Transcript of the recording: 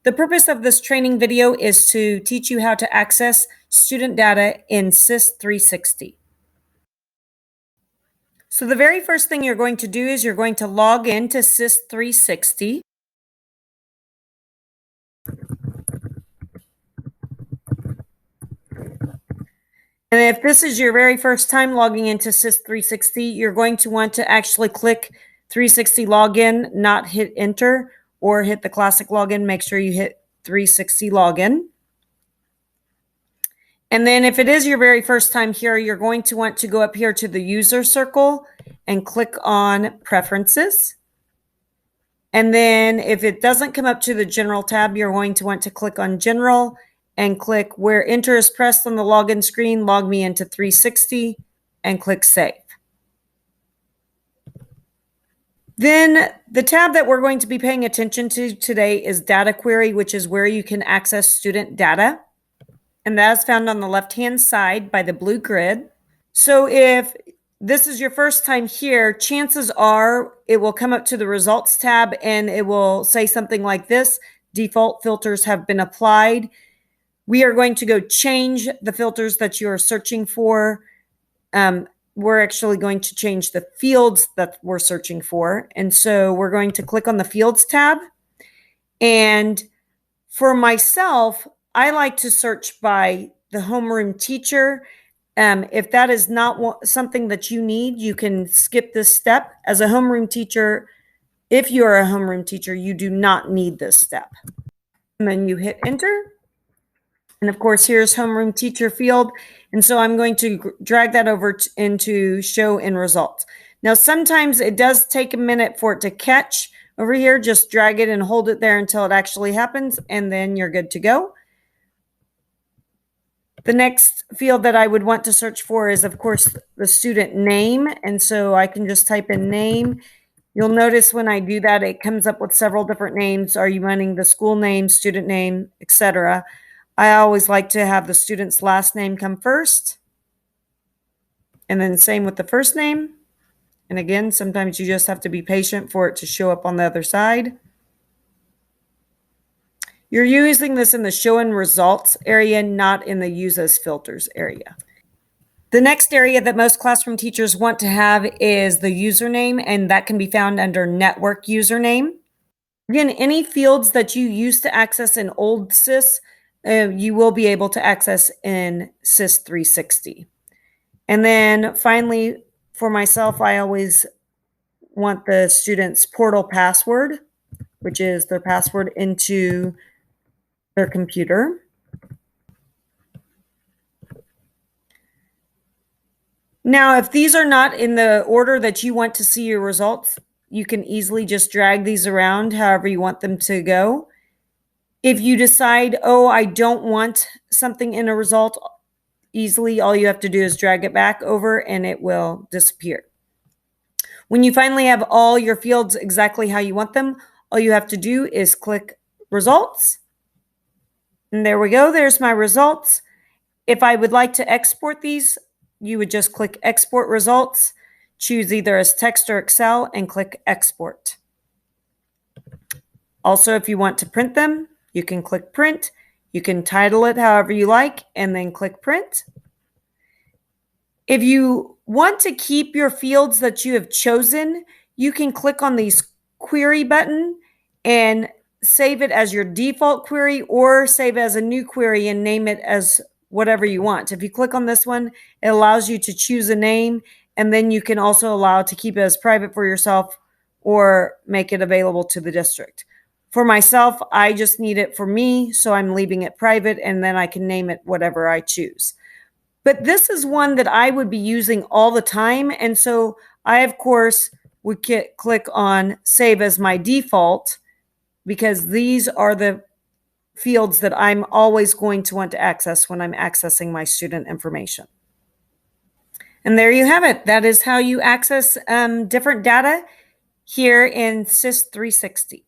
The purpose of this training video is to teach you how to access student data in SIS 360. So the very first thing you're going to do is you're going to log into SIS 360. And if this is your very first time logging into SIS 360, you're going to want to actually click 360 login, not hit enter or hit the classic login. Make sure you hit 360 login. And then if it is your very first time here, you're going to want to go up here to the user circle and click on preferences. And then if it doesn't come up to the general tab, you're going to want to click on general and click where enter is pressed on the login screen, log me into 360 and click save. Then the tab that we're going to be paying attention to today is data query, which is where you can access student data. And that is found on the left-hand side by the blue grid. So if this is your first time here, chances are it will come up to the results tab and it will say something like this: default filters have been applied. We are going to go change the filters that you are searching for. We're actually going to change the fields that we're searching for. And so we're going to click on the fields tab. And for myself, I like to search by the homeroom teacher. If that is not something that you need, you can skip this step. As a homeroom teacher, if you are a homeroom teacher, you do not need this step. And then you hit enter. And of course, here's homeroom teacher field. And so I'm going to drag that over into show in results. Now, sometimes it does take a minute for it to catch over here. Just drag it and hold it there until it actually happens, and then you're good to go. The next field that I would want to search for is, of course, the student name. And so I can just type in name. You'll notice when I do that, it comes up with several different names. Are you wanting the school name, student name, etc.? I always like to have the student's last name come first. And then same with the first name. And again, sometimes you just have to be patient for it to show up on the other side. You're using this in the show and results area, not in the use as filters area. The next area that most classroom teachers want to have is the username, and that can be found under network username. Again, any fields that you used to access in old SIS, you will be able to access in SIS 360. And then finally, for myself, I always want the student's portal password, which is their password into their computer. Now, if these are not in the order that you want to see your results, you can easily just drag these around however you want them to go. If you decide, oh, I don't want something in a result easily, all you have to do is drag it back over and it will disappear. When you finally have all your fields exactly how you want them, all you have to do is click results. And there we go. There's my results. If I would like to export these, you would just click export results, choose either as text or Excel, and click export. Also, if you want to print them, you can click print. You can title it however you like and then click print. If you want to keep your fields that you have chosen, you can click on the query button and save it as your default query, or save as a new query and name it as whatever you want. If you click on this one, it allows you to choose a name, and then you can also allow to keep it as private for yourself or make it available to the district. For myself, I just need it for me, so I'm leaving it private, and then I can name it whatever I choose. But this is one that I would be using all the time, and so I, of course, would click on Save as my default, because these are the fields that I'm always going to want to access when I'm accessing my student information. And there you have it. That is how you access different data here in SIS 360.